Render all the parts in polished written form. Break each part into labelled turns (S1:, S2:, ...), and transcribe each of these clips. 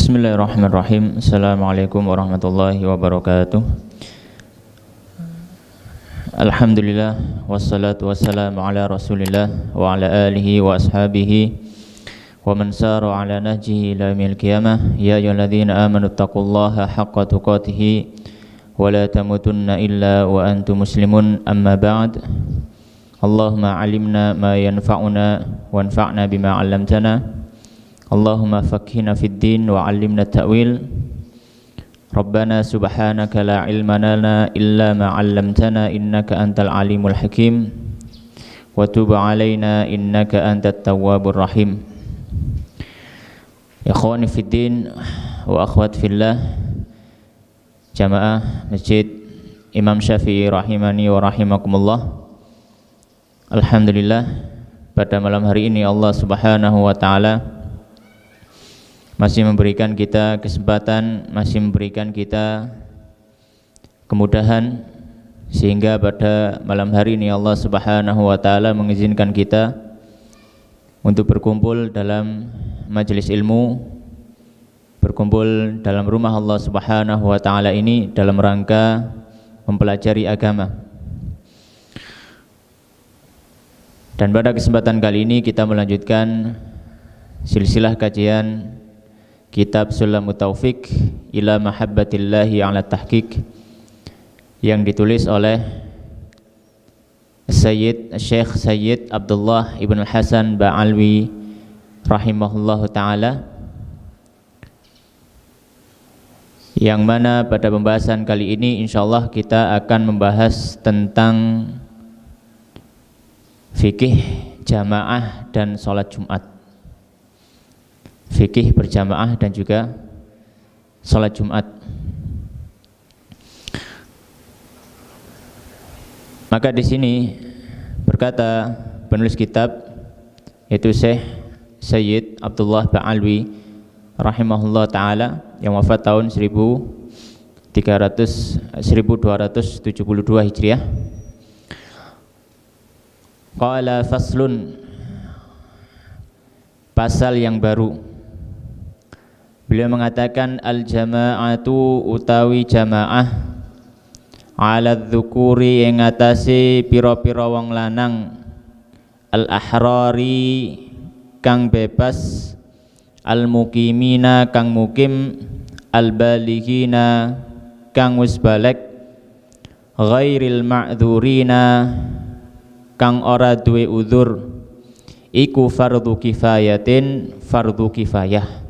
S1: Bismillahirrahmanirrahim. Assalamualaikum warahmatullahi wabarakatuh. Alhamdulillah wassalatu wassalamu ala Rasulillah wa ala alihi wa ashabihi wa man sara ala nahjihi ila yaumil qiyamah. Ya ayyuhalladzina amanu taqullaha haqqa tuqatih wa la tamutunna illa wa antum muslimun. Amma ba'd. Allahumma 'allimna ma yanfa'una wanfa'na bima 'allamtana. Allahumma fakhina fid din wa 'allimna ta'wil. Rabbana subhanaka la ilma lana illa ma 'allamtana innaka antal alimul hakim wa tub 'alaina innaka antat tawwabur rahim. Ikhwani fid din wa akhwat fillah, jamaah Masjid Imam Syafi'i rahimani wa rahimakumullah. Alhamdulillah, pada malam hari ini Allah Subhanahu wa taala masih memberikan kita kesempatan, masih memberikan kita kemudahan, sehingga pada malam hari ini Allah Subhanahu wa taala mengizinkan kita untuk berkumpul dalam majelis ilmu, berkumpul dalam rumah Allah Subhanahu wa taala ini dalam rangka mempelajari agama. Dan pada kesempatan kali ini kita melanjutkan silsilah kajian Kitab Sulamut Taufiq ila Mahabbatillahi ala Tahqiq yang ditulis oleh Syekh Sayyid Abdullah Ibn Hasan Ba'alwi rahimahullahu ta'ala, yang mana pada pembahasan kali ini insyaallah kita akan membahas tentang fikih jamaah dan sholat Jumat, fikih berjamaah dan juga sholat Jumat. Maka di sini berkata penulis kitab, yaitu Syekh Sayyid Abdullah Ba'alwi rahimahullah ta'ala, yang wafat tahun 1272 Hijriah. Qala faslun, pasal yang baru. Beliau mengatakan al-jama'atu utawi jamaah ala dzukuri ing atase pira-pira wong lanang, al-ahrari kang bebas, al-muqimina kang mukim, al-balighina kang wis baligh, ghairil ma'dzurina kang ora duwe udzur, iku fardhu kifayatin, fardhu kifayah.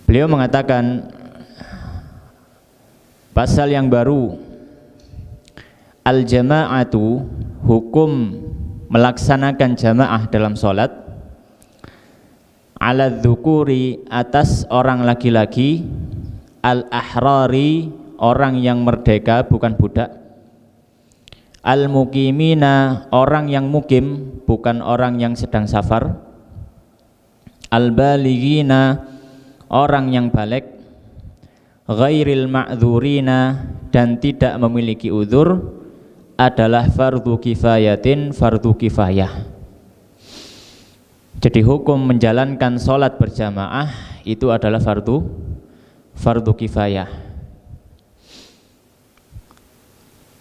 S1: Beliau mengatakan pasal yang baru, al-jama'atu, hukum melaksanakan jamaah dalam sholat, ala dzukuri, atas orang laki-laki, al-ahrari, orang yang merdeka bukan budak, al-muqimina, orang yang mukim bukan orang yang sedang safar, al-balighina, orang yang balik, ghairil ma'dzurina, dan tidak memiliki udzur, adalah fardhu kifayatin, fardhu kifayah. Jadi hukum menjalankan sholat berjamaah itu adalah fardhu kifayah.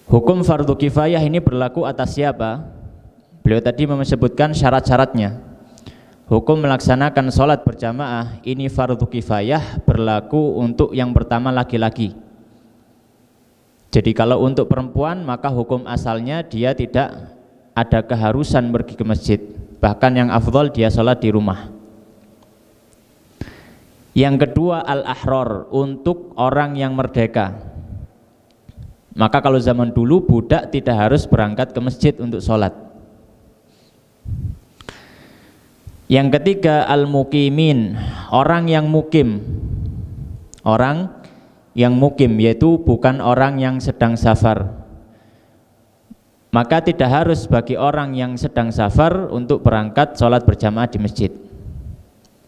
S1: Hukum fardhu kifayah ini berlaku atas siapa? Beliau tadi menyebutkan syarat-syaratnya. Hukum melaksanakan sholat berjamaah ini fardhu kifayah, berlaku untuk yang pertama laki-laki. Jadi kalau untuk perempuan maka hukum asalnya dia tidak ada keharusan pergi ke masjid, bahkan yang afdol dia sholat di rumah. Yang kedua al-ahrar, untuk orang yang merdeka. Maka kalau zaman dulu budak tidak harus berangkat ke masjid untuk sholat. Yang ketiga al-muqimin, orang yang mukim. Orang yang mukim yaitu bukan orang yang sedang safar. Maka tidak harus bagi orang yang sedang safar untuk berangkat sholat berjamaah di masjid.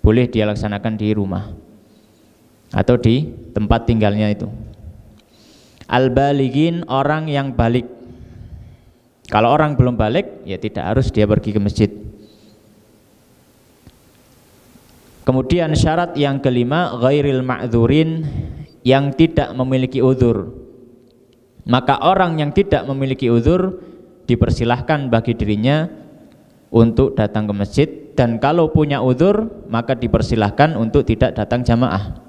S1: Boleh dia laksanakan di rumah atau di tempat tinggalnya itu. Al-balighin, orang yang balik. Kalau orang belum balik ya tidak harus dia pergi ke masjid. Kemudian syarat yang kelima, ghairil ma'dzurin, yang tidak memiliki uzur. Maka orang yang tidak memiliki uzur dipersilahkan bagi dirinya untuk datang ke masjid, dan kalau punya uzur maka dipersilahkan untuk tidak datang jamaah.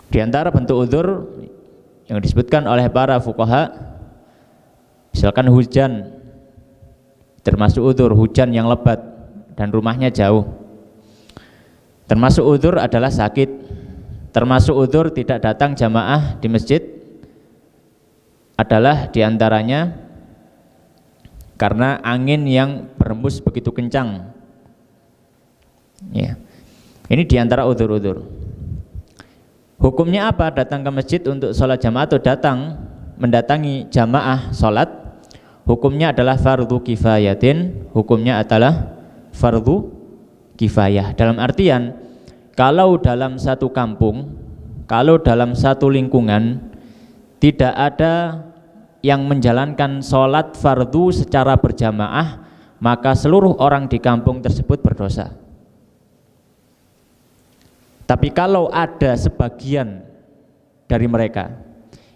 S1: Di antara bentuk uzur yang disebutkan oleh para fuqaha, misalkan hujan, termasuk uzur hujan yang lebat dan rumahnya jauh. Termasuk uzur adalah sakit. Termasuk uzur tidak datang jamaah di masjid adalah diantaranya karena angin yang berembus begitu kencang. Ya. Ini diantara uzur-uzur. Hukumnya apa datang ke masjid untuk sholat jamaah atau datang mendatangi jamaah sholat? Hukumnya adalah fardhu kifayatin. Hukumnya adalah fardhu kifayah. Dalam artian, kalau dalam satu kampung, kalau dalam satu lingkungan tidak ada yang menjalankan sholat fardu secara berjamaah, maka seluruh orang di kampung tersebut berdosa. Tapi kalau ada sebagian dari mereka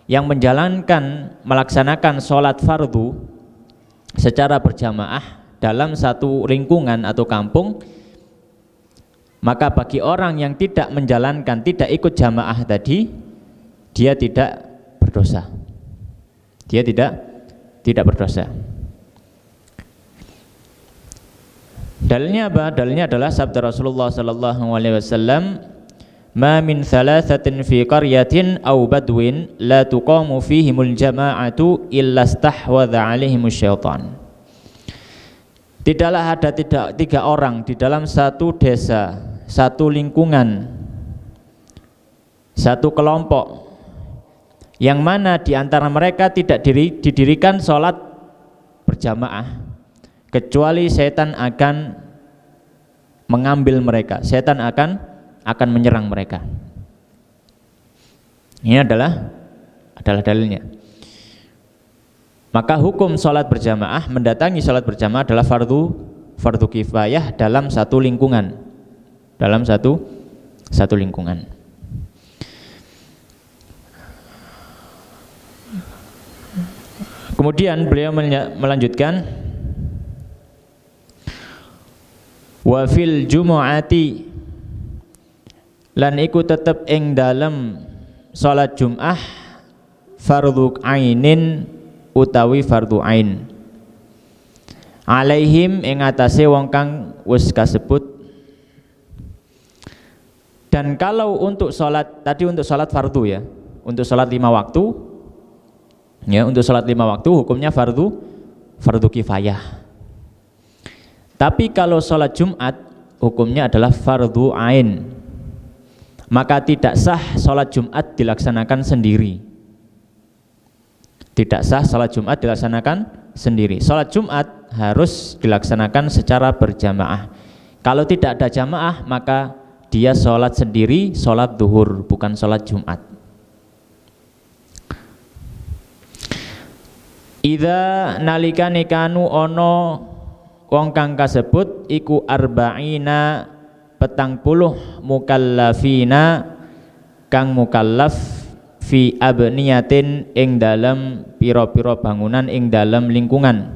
S1: yang melaksanakan sholat fardu secara berjamaah dalam satu lingkungan atau kampung, maka bagi orang yang tidak menjalankan, tidak ikut jamaah tadi, dia tidak berdosa. Dia tidak berdosa. Dalilnya apa? Dalilnya adalah sabda Rasulullah sallallahu alaihi wasallam, "Ma min thalathatin fi qaryatin aw badwin la tuqamu fihimul jama'atu illa istahwadha 'alaihimus syaitan." Tidaklah ada tiga orang di dalam satu desa, satu lingkungan, satu kelompok, yang mana di antara mereka tidak didirikan sholat berjamaah, kecuali setan akan mengambil mereka, setan akan menyerang mereka. Ini adalah dalilnya. Maka hukum sholat berjamaah, mendatangi sholat berjamaah adalah fardu kifayah dalam satu lingkungan, dalam satu lingkungan. Kemudian beliau melanjutkan, wa fil jumu'ati, lan iku tetep ing dalem salat Jumat fardhu ainin utawi fardhu ain, alaihim ing atase wong kang wis kasebut. Dan kalau untuk salat tadi, untuk salat fardu ya, untuk salat 5 waktu ya, untuk salat 5 waktu hukumnya fardu kifayah. Tapi kalau salat Jumat hukumnya adalah fardu ain, maka tidak sah salat Jumat dilaksanakan sendiri. Tidak sah salat Jumat dilaksanakan sendiri. Salat Jumat harus dilaksanakan secara berjamaah. Kalau tidak ada jamaah, maka dia salat sendiri, salat duhur, bukan salat Jumat. Idza nalikane kanu ono wong kang kasebut iku arba'ina 40 mukallafina kang mukallaf fi abniyatin ing dalam piro-piro bangunan ing dalam lingkungan,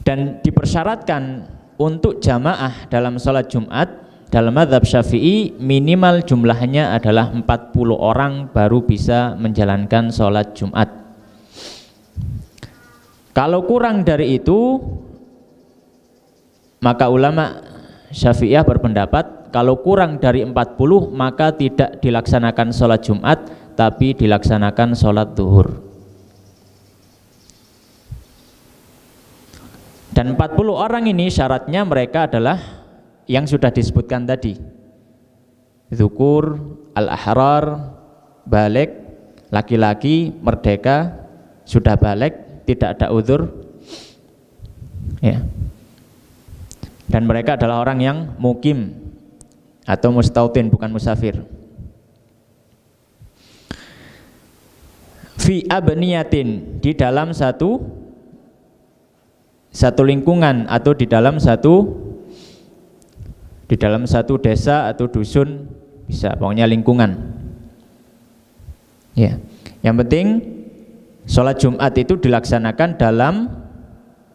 S1: dan dipersyaratkan untuk jamaah dalam sholat Jumat dalam mazhab Syafi'i minimal jumlahnya adalah 40 orang baru bisa menjalankan sholat Jumat. Kalau kurang dari itu, maka ulama Syafi'iyah berpendapat kalau kurang dari 40 maka tidak dilaksanakan sholat Jumat, tapi dilaksanakan sholat duhur. Dan 40 orang ini syaratnya mereka adalah yang sudah disebutkan tadi, dzukur, al-ahrar, balik, laki-laki, merdeka, sudah balik, tidak ada uzur ya. Dan mereka adalah orang yang mukim atau mustautin, bukan musafir. Fi abniyatin, di dalam satu lingkungan atau di dalam satu di dalam satu desa atau dusun, bisa, pokoknya lingkungan. Ya, yang penting sholat Jumat itu dilaksanakan dalam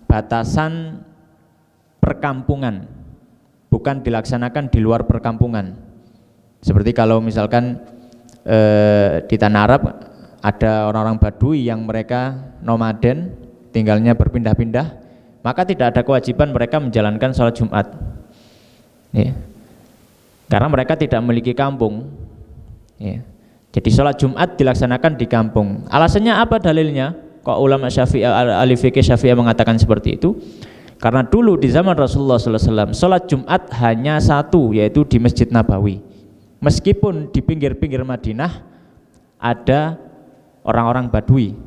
S1: batasan perkampungan, bukan dilaksanakan di luar perkampungan. Seperti kalau misalkan di Tanah Arab ada orang-orang Badui yang mereka nomaden, tinggalnya berpindah-pindah, maka tidak ada kewajiban mereka menjalankan sholat Jumat. Ya. Karena mereka tidak memiliki kampung. Ya. Jadi sholat Jumat dilaksanakan di kampung. Alasannya apa dalilnya? Kok ulama Syafi'i, ahli fikih Syafi'i mengatakan seperti itu? Karena dulu di zaman Rasulullah SAW sholat Jumat hanya satu, yaitu di Masjid Nabawi. Meskipun di pinggir-pinggir Madinah ada orang-orang Badui,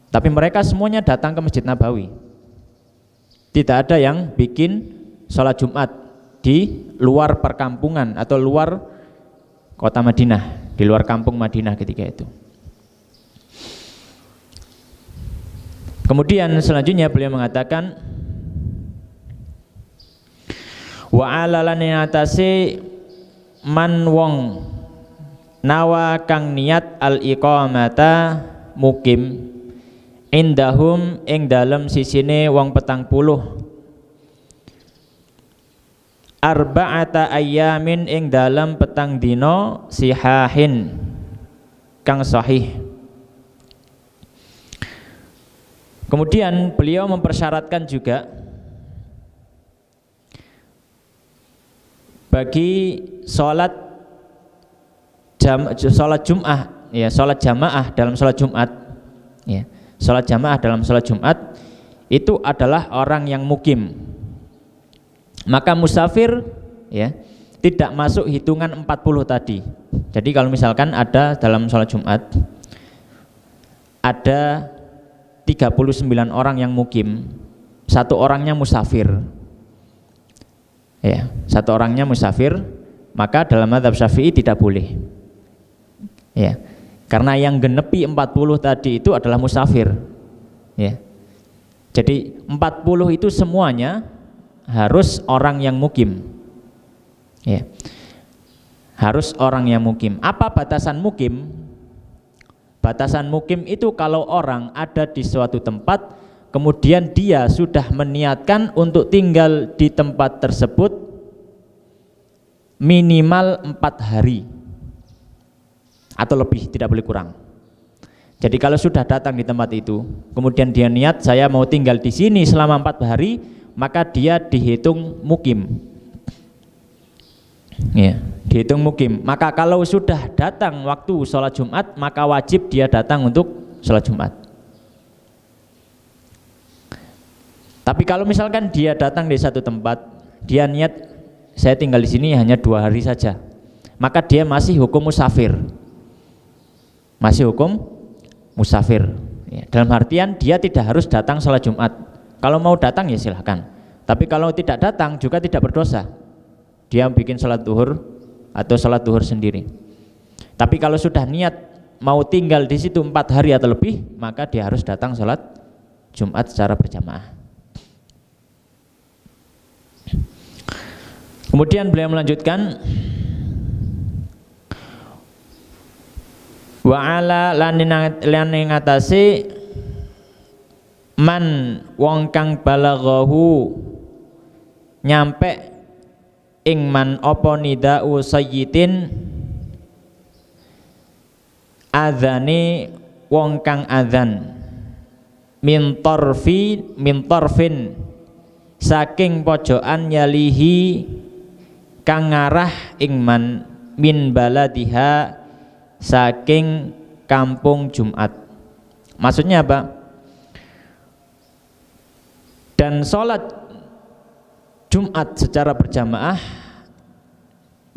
S1: tapi mereka semuanya datang ke Masjid Nabawi. Tidak ada yang bikin sholat Jumat di luar perkampungan atau luar kota Madinah, di luar kampung Madinah ketika itu. Kemudian selanjutnya beliau mengatakan, wa alalan atase man wong nawa kang niat al iqamata mukim indahum ing dalem sisine wong 40 arba'ata ayyamin ing dalam petang dino sihahin kang sahih. Kemudian beliau mempersyaratkan juga bagi sholat Jum'ah, ya, sholat jamaah dalam sholat Jumat, ya, sholat jamaah dalam sholat Jumat itu adalah orang yang mukim. Maka musafir, ya, tidak masuk hitungan 40 tadi. Jadi kalau misalkan ada dalam sholat Jumat ada 39 orang yang mukim, satu orangnya musafir, ya, satu orangnya musafir, maka dalam mazhab Syafi'i tidak boleh, ya, karena yang genepi 40 tadi itu adalah musafir, ya. Jadi 40 itu semuanya harus orang yang mukim, ya, harus orang yang mukim. Apa batasan mukim? Batasan mukim itu kalau orang ada di suatu tempat, kemudian dia sudah meniatkan untuk tinggal di tempat tersebut minimal 4 hari atau lebih, tidak boleh kurang. Jadi kalau sudah datang di tempat itu, kemudian dia niat saya mau tinggal di sini selama 4 hari, maka dia dihitung mukim, ya, dihitung mukim. Maka kalau sudah datang waktu sholat Jumat, maka wajib dia datang untuk sholat Jumat. Tapi kalau misalkan dia datang di satu tempat, dia niat saya tinggal di sini hanya 2 hari saja, maka dia masih hukum musafir, masih hukum musafir, ya, dalam artian dia tidak harus datang sholat Jumat. Kalau mau datang ya silahkan, tapi kalau tidak datang juga tidak berdosa. Dia bikin sholat duhur atau sholat duhur sendiri. Tapi kalau sudah niat mau tinggal di situ 4 hari atau lebih, maka dia harus datang sholat Jumat secara berjamaah. Kemudian beliau melanjutkan, wa ala lan ngatasi man wong kang balaghahu nyampe ing man apa nida'u sayyidin adzane wong kang adzan min tarfin saking pojokan yalihi kang ngarah ing man min baladiha saking kampung Jumat. Maksudnya apa? Dan sholat Jumat secara berjamaah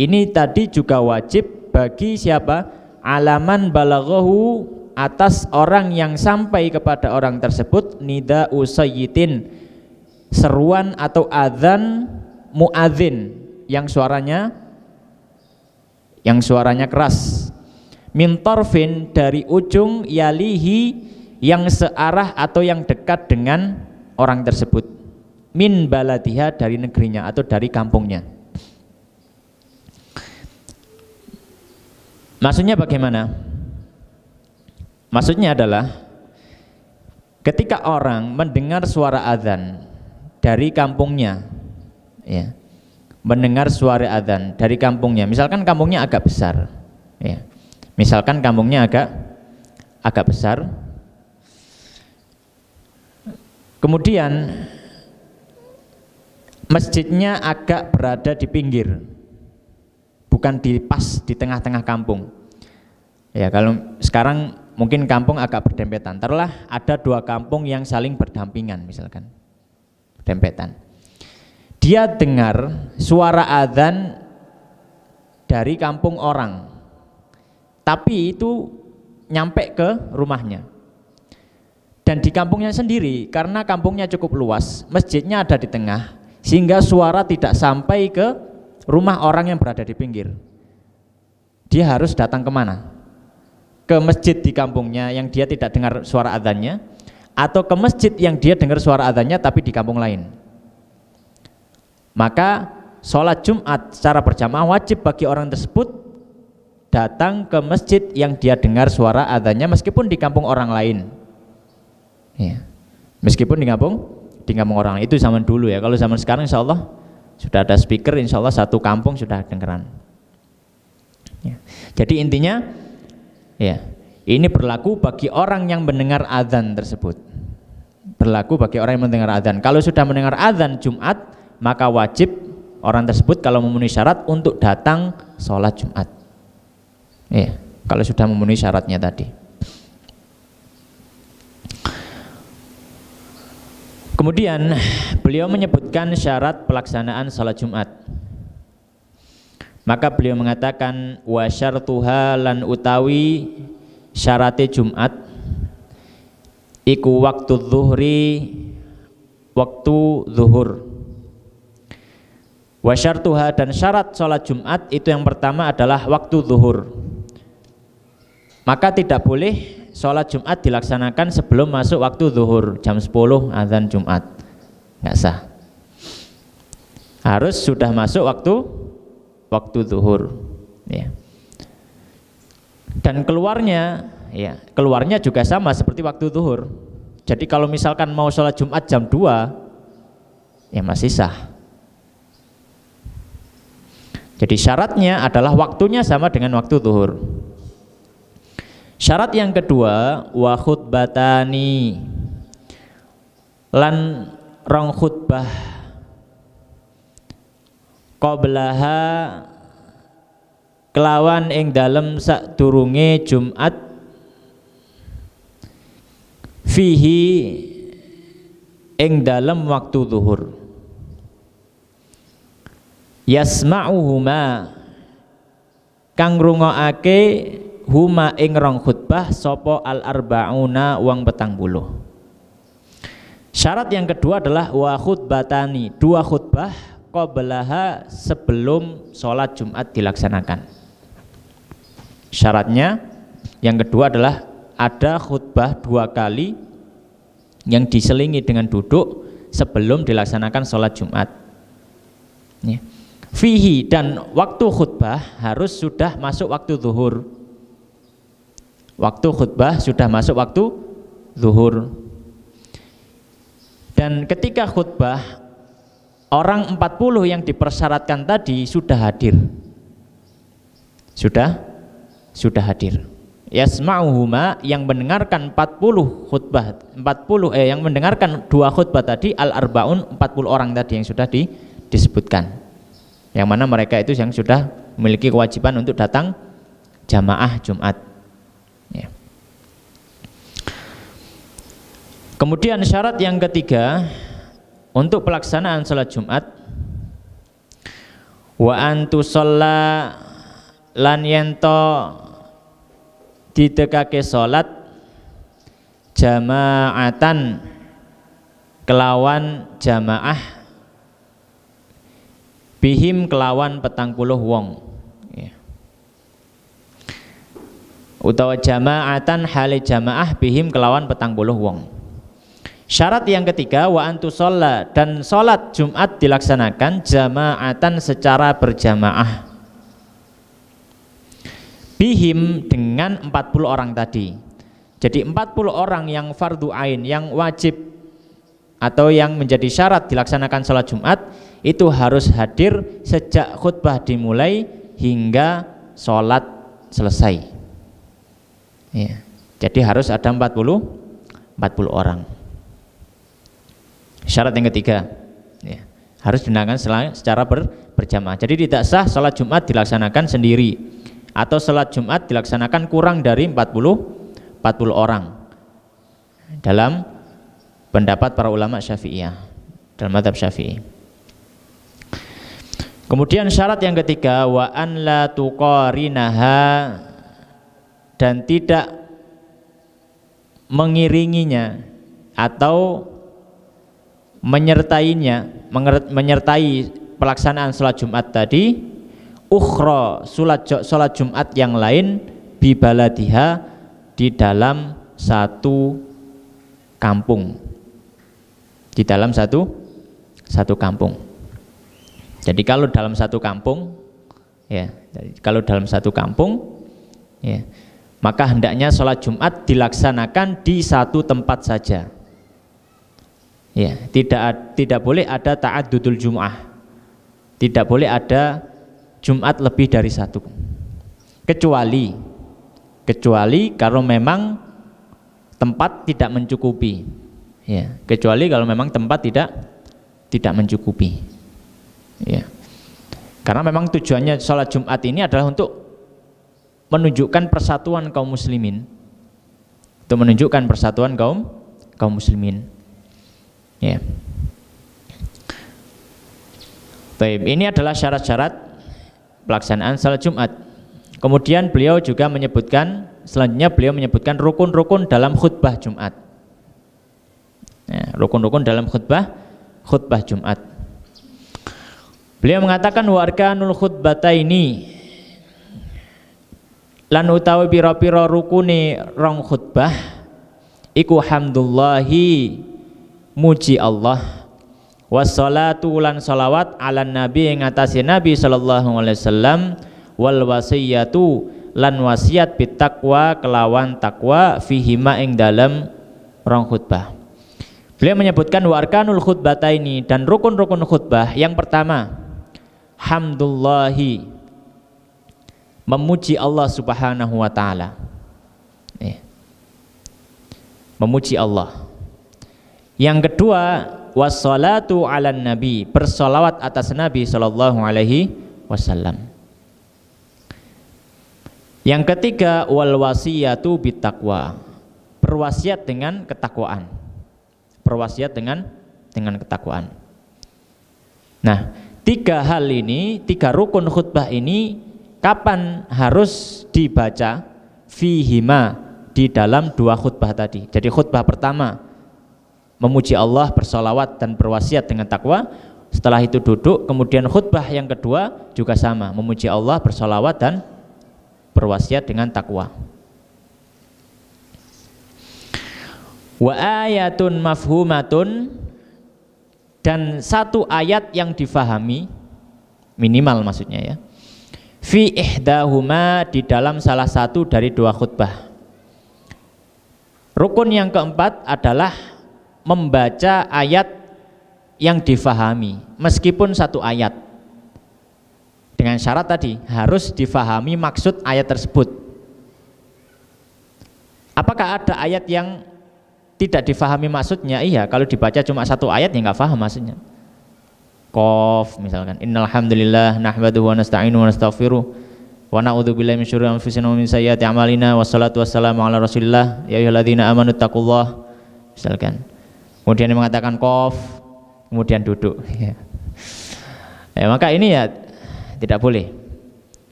S1: ini tadi juga wajib bagi siapa? Alaman balaghahu, atas orang yang sampai kepada orang tersebut nida'u sayyidin, seruan atau adzan muadzin yang suaranya keras, min tarfin dari ujung yalihi yang searah atau yang dekat dengan orang tersebut, min baladiha dari negerinya atau dari kampungnya. Maksudnya bagaimana? Maksudnya adalah ketika orang mendengar suara azan dari kampungnya, ya, mendengar suara azan dari kampungnya, misalkan kampungnya agak besar, ya, misalkan kampungnya agak besar, kemudian masjidnya agak berada di pinggir, bukan di pas di tengah-tengah kampung. Ya, kalau sekarang mungkin kampung agak berdempetan. Taruhlah ada dua kampung yang saling berdampingan, misalkan berdempetan. Dia dengar suara azan dari kampung orang, tapi itu nyampe ke rumahnya. Dan di kampungnya sendiri, karena kampungnya cukup luas, masjidnya ada di tengah, sehingga suara tidak sampai ke rumah orang yang berada di pinggir. Dia harus datang kemana? Ke masjid di kampungnya yang dia tidak dengar suara adzannya, atau ke masjid yang dia dengar suara adzannya tapi di kampung lain. Maka sholat Jumat secara berjamaah wajib bagi orang tersebut datang ke masjid yang dia dengar suara adzannya meskipun di kampung orang lain, ya. Meskipun di kampung orang lain. Itu zaman dulu ya. Kalau zaman sekarang insya Allah sudah ada speaker, insya Allah satu kampung sudah dengeran, ya. Jadi intinya, ya, ini berlaku bagi orang yang mendengar azan tersebut. Berlaku bagi orang yang mendengar azan. Kalau sudah mendengar azan Jumat, maka wajib orang tersebut kalau memenuhi syarat untuk datang sholat Jumat. Ya, kalau sudah memenuhi syaratnya tadi. Kemudian beliau menyebutkan syarat pelaksanaan sholat Jumat. Maka beliau mengatakan wa syartuha lan utawi syarate Jumat iku waktu zuhri, waktu zuhur. Wa syartuha, dan syarat sholat Jumat itu yang pertama adalah waktu zuhur. Maka tidak boleh sholat Jumat dilaksanakan sebelum masuk waktu zuhur, jam 10 azan Jumat, nggak sah. Harus sudah masuk waktu zuhur, ya. Dan keluarnya, ya, keluarnya juga sama seperti waktu zuhur. Jadi kalau misalkan mau sholat Jumat jam 2, ya masih sah. Jadi syaratnya adalah waktunya sama dengan waktu zuhur. Syarat yang kedua, wa khutbatani, lan rong khutbah qablaha kelawan ing dalem sadurunge Jumat fihi ing dalem waktu zuhur yasma'uhuma kang rungokake huma ing rong khutbah sapa al arbauna wong 40. Syarat yang kedua adalah wa khutbatani, dua khutbah qablaha sebelum sholat Jumat dilaksanakan. Syaratnya yang kedua adalah ada khutbah 2 kali yang diselingi dengan duduk sebelum dilaksanakan sholat Jumat, ya. Fihi, dan waktu khutbah harus sudah masuk waktu zuhur. Waktu khutbah sudah masuk waktu zuhur. Dan ketika khutbah orang 40 yang dipersyaratkan tadi sudah hadir. Sudah hadir. Yasma'uhuma, yang mendengarkan 40 khutbah, yang mendengarkan 2 khutbah tadi al-arbaun, 40 orang tadi yang sudah disebutkan. Yang mana mereka itu yang sudah memiliki kewajiban untuk datang jamaah Jumat, ya. Kemudian syarat yang ketiga untuk pelaksanaan sholat Jumat, wa antusalla lan yento didekake sholat jamaatan kelawan jamaah bihim kelawan 40 wong, ya. Utawa jamaatan hale jamaah bihim kelawan 40 wong. Syarat yang ketiga wa antusalla, dan sholat Jumat dilaksanakan jamaatan secara berjamaah bihim dengan 40 orang tadi. Jadi 40 orang yang fardu ain, yang wajib atau yang menjadi syarat dilaksanakan sholat Jumat itu harus hadir sejak khutbah dimulai hingga sholat selesai. Ya. Jadi harus ada 40 orang. Syarat yang ketiga, ya, harus dilaksanakan secara berjamaah. Jadi tidak sah sholat Jumat dilaksanakan sendiri atau sholat Jumat dilaksanakan kurang dari 40 orang dalam pendapat para ulama Syafi'iyah, dalam mazhab Syafi'i. Kemudian syarat yang ketiga, wa an la tuqarinaha, dan tidak mengiringinya atau menyertai pelaksanaan sholat Jumat tadi ukhra, sholat Jumat yang lain bibaladiha, di dalam satu kampung, di dalam satu kampung. Jadi kalau dalam satu kampung, ya, ya, maka hendaknya sholat Jumat dilaksanakan di satu tempat saja. Ya, tidak boleh ada ta'addudul Jum'ah, tidak boleh ada Jumat lebih dari satu, kecuali kalau memang tempat tidak mencukupi. Ya, kecuali kalau memang tempat tidak mencukupi. Ya, karena memang tujuannya sholat Jumat ini adalah untuk menunjukkan persatuan kaum muslimin, kaum muslimin. Ya. Baik, ini adalah syarat-syarat pelaksanaan salat Jumat. Kemudian beliau juga menyebutkan, selanjutnya beliau menyebutkan rukun-rukun dalam khutbah Jumat. Ya, rukun-rukun dalam khutbah Jumat. Beliau mengatakan wa arkanul khutbataini, lan utawi pira-pira rukune rong khutbah iku hamdulillahi, muji Allah, wassalatu lan salawat ala nabi ing atase Nabi sallallahu alaihi wasallam, wal wasiyatu lan wasiat bitaqwa kelawan takwa fihima ing dalam rong khutbah. Beliau menyebutkan wa arkanul khutbataini, dan rukun-rukun khutbah yang pertama hamdulillahi, memuji Allah subhanahu wa ta'ala, memuji Allah. Yang kedua wassalatu ala nabi, bersolawat atas Nabi sallallahu alaihi wasallam. Yang ketiga wal wasiyatu bitaqwa, berwasiat dengan ketakwaan, berwasiat dengan ketakwaan. Nah, tiga hal ini, tiga rukun khutbah ini kapan harus dibaca? Fihima, di dalam dua khutbah tadi. Jadi khutbah pertama memuji Allah, bersolawat dan berwasiat dengan takwa. Setelah itu duduk. Kemudian khutbah yang kedua juga sama, memuji Allah, bersolawat dan berwasiat dengan takwa. Wa ayatun mafhumatun, dan satu ayat yang difahami, minimal maksudnya ya, fi ihdahuma, di dalam salah satu dari dua khutbah. Rukun yang keempat adalah membaca ayat yang difahami, meskipun satu ayat, dengan syarat tadi harus difahami maksud ayat tersebut. Apakah ada ayat yang tidak difahami maksudnya? Iya, kalau dibaca cuma satu ayat ya nggak paham maksudnya. Qaf misalkan, innal hamdalillah nahmaduhu wa nasta'inu wa nastaghfiruh wa na'udzubillahi min syururi anfusina wa min sayyiati a'malina, wassalatu wassalamu ala Rasulillah ya ayyuhalladzina amanu taqullaha, misalkan. Kemudian dia mengatakan qaf, kemudian duduk. Maka ini ya tidak boleh.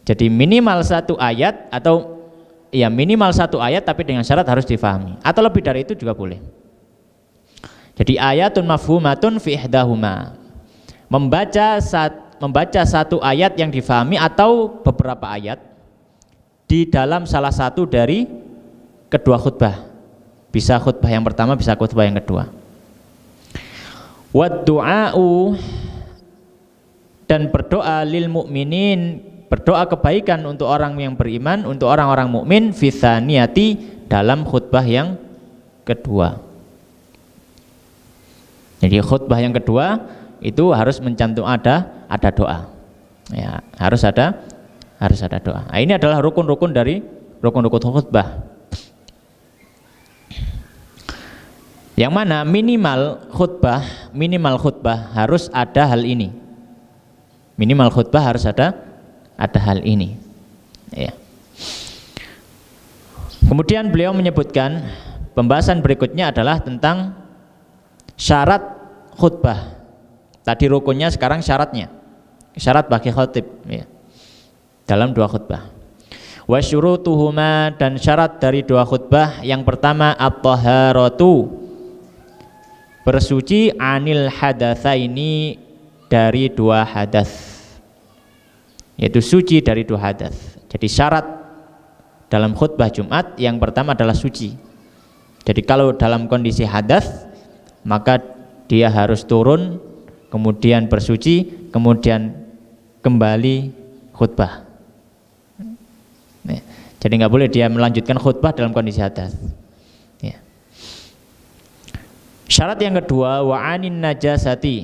S1: Jadi minimal satu ayat, atau ya minimal satu ayat tapi dengan syarat harus difahami, atau lebih dari itu juga boleh. Jadi ayatun mafhumatun fi ihdahuma, membaca satu ayat yang difahami atau beberapa ayat di dalam salah satu dari kedua khutbah. Bisa khutbah yang pertama, bisa khutbah yang kedua. Wad du'a'u, dan berdoa lil mukminin berdoa kebaikan untuk orang yang beriman, untuk orang-orang mukmin fitsaniyati dalam khutbah yang kedua. Jadi khutbah yang kedua itu harus mencantum ada doa. Ya, harus ada doa. Nah, ini adalah rukun-rukun dari rukun-rukun khutbah. Yang mana minimal khutbah harus ada hal ini. Minimal khutbah harus ada hal ini. Ya. Kemudian beliau menyebutkan pembahasan berikutnya adalah tentang syarat khutbah. Tadi rukunnya, sekarang syaratnya. Syarat bagi khatib ya, dalam dua khutbah. Wa syurutuhuma, dan syarat dari dua khutbah yang pertama at-taharatu, bersuci, anil hadatsaini, dari dua hadas, yaitu suci dari dua hadas. Jadi syarat dalam khutbah Jumat yang pertama adalah suci. Jadi kalau dalam kondisi hadas maka dia harus turun, kemudian bersuci, kemudian kembali khutbah. Jadi nggak boleh dia melanjutkan khutbah dalam kondisi hadas. Ya. Syarat yang kedua wa anin najasati,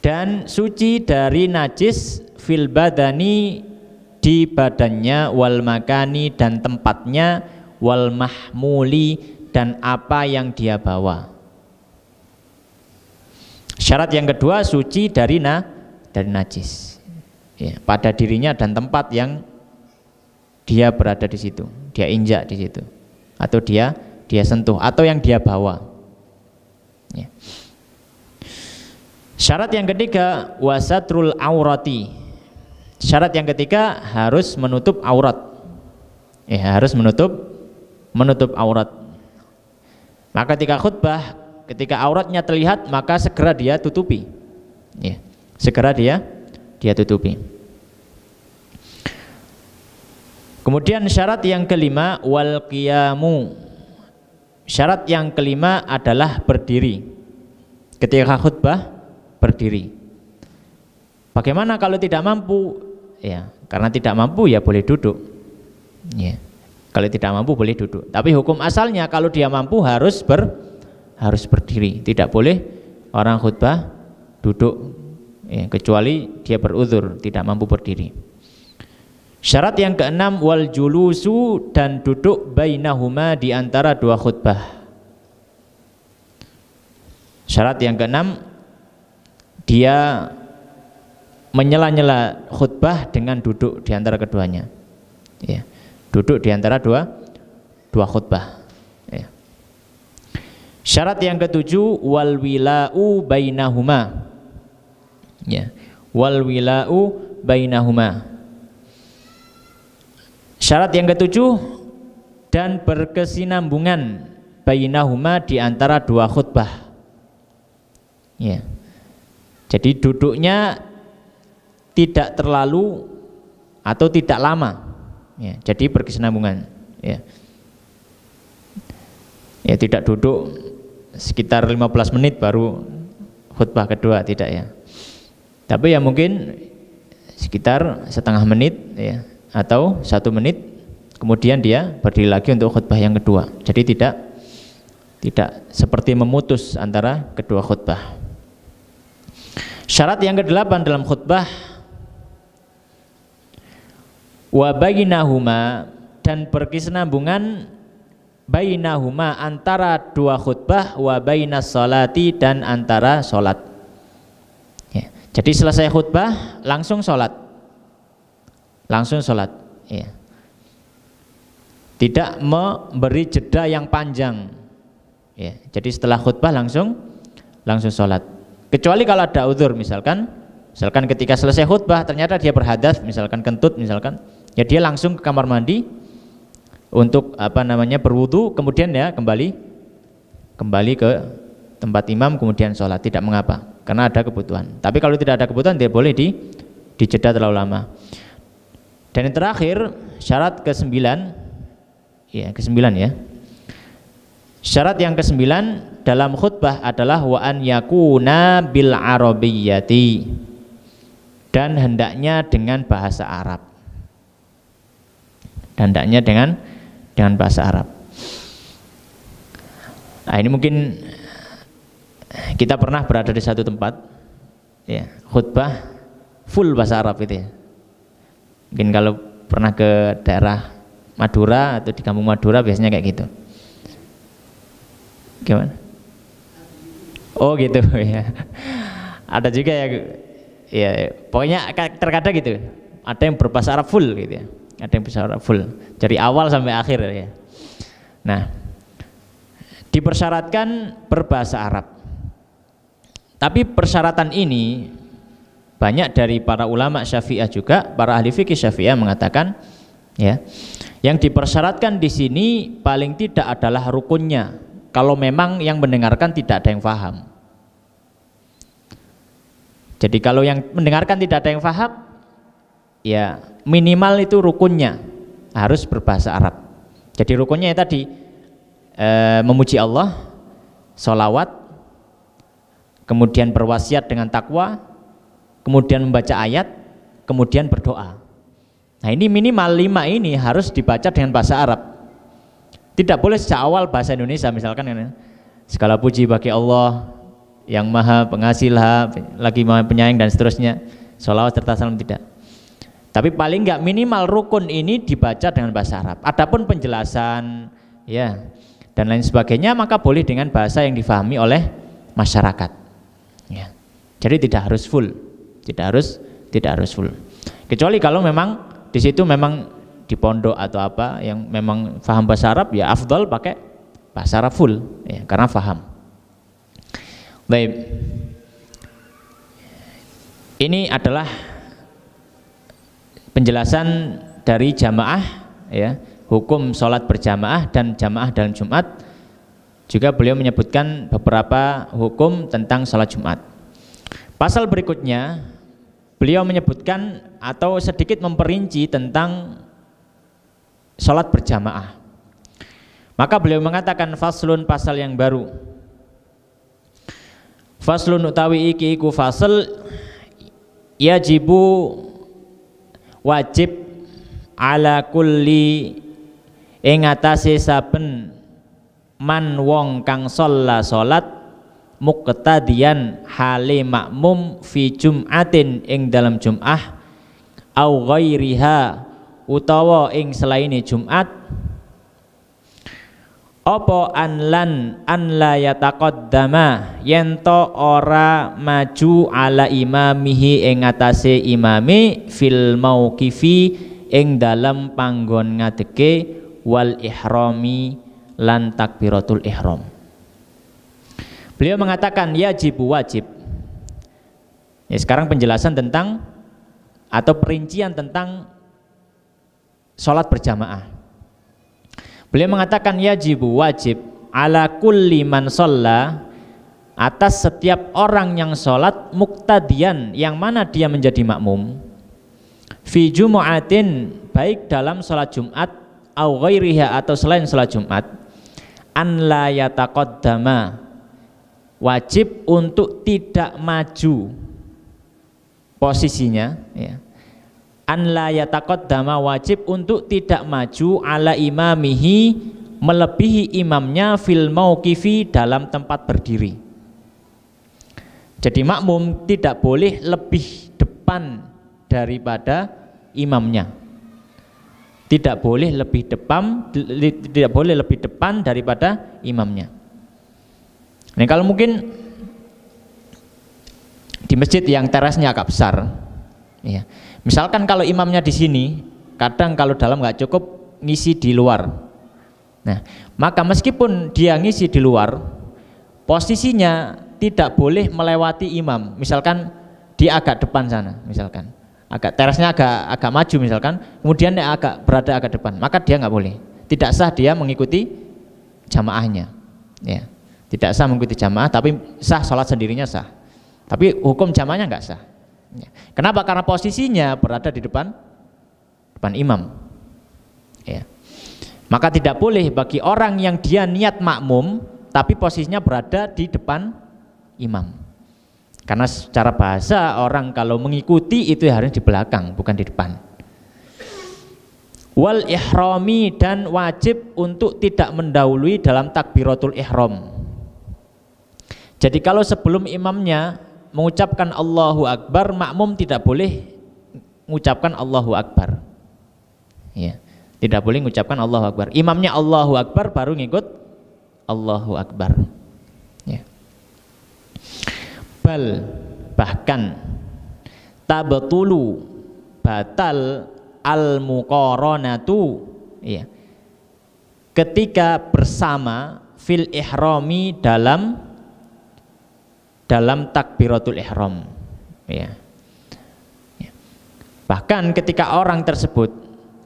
S1: dan suci dari najis fil badani, di badannya, wal makani, dan tempatnya, wal mahmuli, dan apa yang dia bawa. Syarat yang kedua suci dari najis ya, pada dirinya dan tempat yang dia berada di situ, dia injak di situ, atau dia sentuh, atau yang dia bawa ya. Syarat yang ketiga wasatrul aurati, syarat yang ketiga harus menutup aurat ya, harus menutup aurat. Maka ketika khutbah, ketika auratnya terlihat, maka segera dia tutupi ya, segera dia tutupi. Kemudian syarat yang kelima wal qiyamu, syarat yang kelima adalah berdiri. Ketika khutbah berdiri. Bagaimana kalau tidak mampu? Ya, karena tidak mampu ya boleh duduk. Ya. Kalau tidak mampu boleh duduk. Tapi hukum asalnya kalau dia mampu harus berdiri. Tidak boleh orang khutbah duduk. Ya, kecuali dia beruzur, tidak mampu berdiri. Syarat yang keenam wal julusu, dan duduk bainahuma, di antara dua khutbah. Syarat yang keenam, dia menyela-nyela khutbah dengan duduk di antara keduanya ya, duduk di antara dua khutbah ya. Syarat yang ketujuh wal wila'u bainahuma ya, wal wila'u bainahuma. Syarat yang ketujuh, dan berkesinambungan bainahuma, di antara dua khutbah ya. Jadi duduknya tidak terlalu atau tidak lama ya, jadi berkesinambungan ya. Ya, tidak duduk sekitar 15 menit baru khutbah kedua, tidak ya. Tapi ya mungkin sekitar setengah menit ya, atau 1 menit, kemudian dia berdiri lagi untuk khutbah yang kedua. Jadi tidak seperti memutus antara kedua khutbah. Syarat yang kedelapan dalam khutbah wa bainahuma, dan berkesinambungan bainahuma, antara dua khutbah, wa bainas sholati, dan antara sholat ya. Jadi selesai khutbah langsung sholat ya. Tidak memberi jeda yang panjang ya. Jadi setelah khutbah langsung sholat. Kecuali kalau ada uzur, misalkan ketika selesai khutbah ternyata dia berhadas, misalkan kentut misalkan, ya dia langsung ke kamar mandi untuk berwudu, kemudian ya kembali ke tempat imam, kemudian sholat, tidak mengapa karena ada kebutuhan. Tapi kalau tidak ada kebutuhan dia boleh dijeda terlalu lama. Dan yang terakhir syarat ke-9 ya, syarat yang ke-9 dalam khutbah adalah wa an yakuna bil arabiyyati, dan hendaknya dengan bahasa Arab. Dan hendaknya dengan bahasa Arab. Nah, ini mungkin kita pernah berada di satu tempat, ya, khutbah full bahasa Arab itu ya. Mungkin kalau pernah ke daerah Madura atau di kampung Madura biasanya kayak gitu. Gimana? Oh gitu ya. Ada juga ya pokoknya terkadang gitu. Ada yang berbahasa Arab full gitu ya. Ada yang berbahasa Arab full dari awal sampai akhir ya. Nah, dipersyaratkan berbahasa Arab. Tapi persyaratan ini banyak dari para ulama Syafi'iyah juga, para ahli fikih Syafi'iyah mengatakan ya, yang dipersyaratkan di sini paling tidak adalah rukunnya. Kalau memang yang mendengarkan tidak ada yang paham. Jadi kalau yang mendengarkan tidak ada yang paham, ya minimal itu rukunnya harus berbahasa Arab. Jadi rukunnya tadi memuji Allah, sholawat, kemudian berwasiat dengan takwa, kemudian membaca ayat, kemudian berdoa. Nah ini minimal 5 ini harus dibaca dengan bahasa Arab. Tidak boleh sejak awal bahasa Indonesia misalkan, segala puji bagi Allah yang maha pengasih, lagi maha penyayang dan seterusnya, sholawat serta salam, tidak. Tapi paling enggak minimal rukun ini dibaca dengan bahasa Arab. Adapun penjelasan ya dan lain sebagainya maka boleh dengan bahasa yang difahami oleh masyarakat. Ya. Jadi tidak harus full, tidak harus full. Kecuali kalau memang di situ memang di pondok atau apa yang memang paham bahasa Arab, ya afdal pakai bahasa Arab full, ya, karena paham. Baik. Ini adalah penjelasan dari jamaah, ya, hukum sholat berjamaah dan jamaah dalam Jumat. Juga beliau menyebutkan beberapa hukum tentang sholat Jumat. Pasal berikutnya beliau menyebutkan atau sedikit memperinci tentang sholat berjamaah. Maka beliau mengatakan faslun, pasal yang baru. Faslun utawi iki iku fasl yajibu wajib ala kulli ing atase saben man wong kang sholat muqtadiyan hale makmum fi jum'atin ing dalam jum'ah au ghairiha utawa ing selaine Jumat apa an la yataqaddama yento ora maju ala imamihi ing atase imami fil mauqifi ing dalam panggon ngadeke wal ihrami lan takbiratul ihram. Beliau mengatakan wajib. Ya, sekarang penjelasan tentang atau perincian tentang sholat berjamaah. Beliau mengatakan wajib ala kulli man sholla, atas setiap orang yang sholat muqtadiyan, yang mana dia menjadi makmum, fi jumu'atin, baik dalam sholat Jumat au ghairiha atau selain sholat Jumat, an la yataqaddama, wajib untuk tidak maju posisinya, ya. An la yataqaddama, wajib untuk tidak maju ala imamihi, melebihi imamnya fil mauqifi, dalam tempat berdiri. Jadi makmum tidak boleh lebih depan daripada imamnya. Tidak boleh lebih depan daripada imamnya. Nah, kalau mungkin di masjid yang terasnya agak besar, ya. Misalkan kalau imamnya di sini, kadang kalau dalam nggak cukup ngisi di luar. Nah, maka meskipun dia ngisi di luar, posisinya tidak boleh melewati imam. Misalkan dia agak depan sana, misalkan terasnya agak maju misalkan, kemudian dia berada agak depan, maka dia nggak boleh. Tidak sah dia mengikuti jamaahnya. Ya, tidak sah mengikuti jamaah, tapi sah sholat sendirinya sah. Tapi hukum jamaahnya nggak sah. Kenapa? Karena posisinya berada di depan imam. Ya. Maka tidak boleh bagi orang yang dia niat makmum tapi posisinya berada di depan imam. Karena secara bahasa orang kalau mengikuti itu harus di belakang, bukan di depan. Wal ihrami, dan wajib untuk tidak mendahului dalam takbiratul ihram. Jadi kalau sebelum imamnya mengucapkan Allahu Akbar, makmum tidak boleh mengucapkan Allahu Akbar. Ya, tidak boleh mengucapkan Allahu Akbar. Imamnya Allahu Akbar baru ngikut Allahu Akbar. Ya. Bal, bahkan tabtulu, batal al-muqaranatu, ya, ketika bersama fil ihrami dalam takbiratul ihram, ya. Ya. Bahkan ketika orang tersebut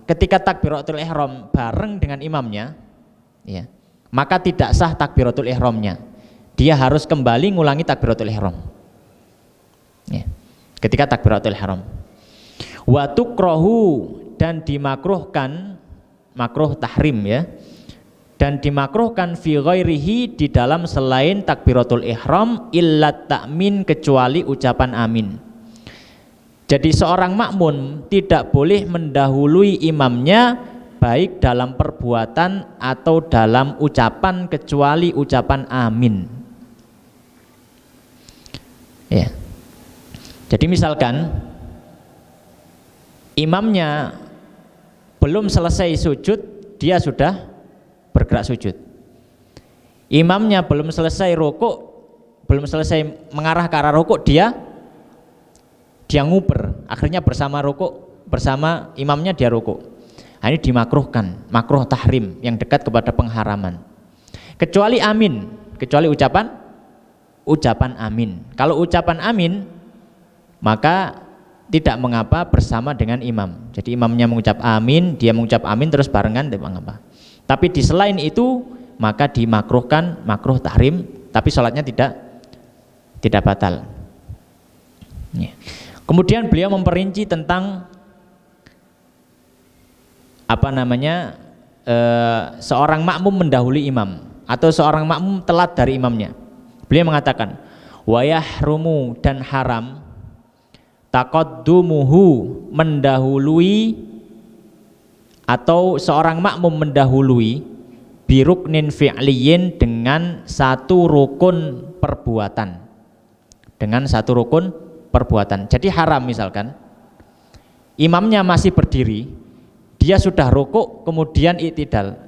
S1: ketika takbiratul ihram bareng dengan imamnya, ya, maka tidak sah takbiratul ihramnya. Dia harus kembali ngulangi takbiratul ihram. Ya. Ketika takbiratul ihram. Wa tukrahu, dan dimakruhkan, makruh tahrim, ya. Dan dimakruhkan fi ghairihi, di dalam selain takbiratul ihram, illa ta'min, kecuali ucapan amin. Jadi seorang makmum tidak boleh mendahului imamnya baik dalam perbuatan atau dalam ucapan, kecuali ucapan amin. Ya. Jadi misalkan imamnya belum selesai sujud, dia sudah bergerak sujud. Imamnya belum selesai rukuk, belum selesai mengarah ke arah rukuk, dia nguber, akhirnya bersama rukuk, bersama imamnya dia rukuk. Nah, ini dimakruhkan, makruh tahrim yang dekat kepada pengharaman. Kecuali amin, kecuali ucapan amin. Kalau ucapan amin, maka tidak mengapa bersama dengan imam. Jadi imamnya mengucap amin, dia mengucap amin terus barengan, tidak mengapa. Tapi di selain itu maka dimakruhkan, makruh tahrim, tapi sholatnya tidak batal. Ya. Kemudian beliau memperinci tentang seorang makmum mendahului imam atau seorang makmum telat dari imamnya. Beliau mengatakan wa yahrumu, dan haram taqaddumuhu, mendahului, atau seorang makmum mendahului biruknin fi'liyin, dengan satu rukun perbuatan, dengan satu rukun perbuatan. Jadi haram misalkan imamnya masih berdiri, dia sudah rukuk kemudian i'tidal,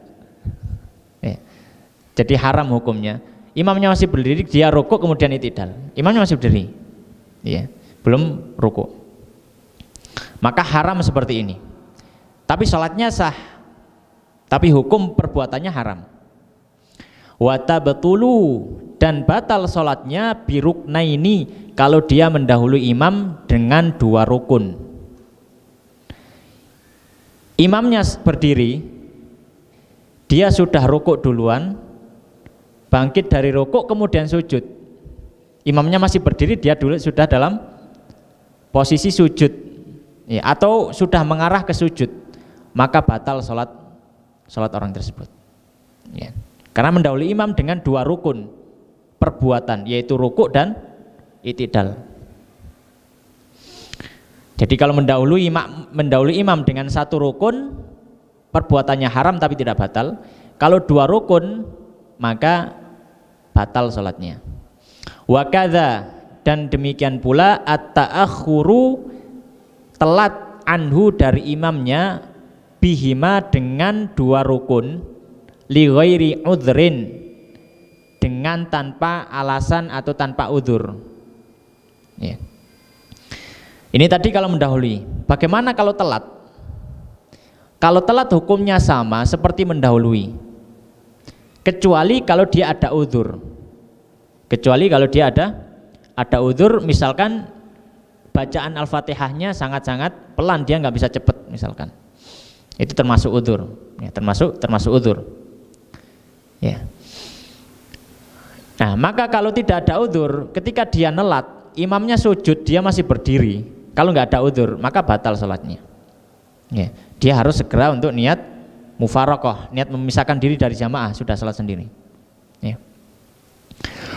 S1: jadi haram hukumnya. Imamnya masih berdiri, dia rukuk kemudian i'tidal, imamnya masih berdiri, ya, belum rukuk, maka haram seperti ini. Tapi sholatnya sah, tapi hukum perbuatannya haram. Wa tabtulu, dan batal sholatnya biruknaini, kalau dia mendahului imam dengan dua rukun. Imamnya berdiri, dia sudah rukuk duluan, bangkit dari rukuk kemudian sujud. Imamnya masih berdiri, dia dulu sudah dalam posisi sujud, ya, atau sudah mengarah ke sujud, maka batal sholat orang tersebut, ya. Karena mendahului imam dengan dua rukun perbuatan, yaitu rukuk dan i'tidal. Jadi kalau mendahului imam dengan satu rukun, perbuatannya haram tapi tidak batal. Kalau dua rukun, maka batal sholatnya. Wa kadza, dan demikian pula at-ta'akhuru, telat anhu, dari imamnya, bihima, dengan dua rukun, li ghairi udhrin, dengan tanpa alasan atau tanpa udzur, ya. Ini tadi kalau mendahului. Bagaimana kalau telat? Kalau telat hukumnya sama seperti mendahului, kecuali kalau dia ada udzur. Kecuali kalau dia ada udzur, misalkan bacaan Al-Fatihahnya sangat-sangat pelan, dia nggak bisa cepat misalkan. Itu termasuk udzur, ya, termasuk udzur. Ya. Nah, maka kalau tidak ada udzur, ketika dia nelat, imamnya sujud, dia masih berdiri. Kalau nggak ada udzur, maka batal sholatnya. Ya. Dia harus segera untuk niat mufaraqah, niat memisahkan diri dari jamaah, sudah sholat sendiri. Ya.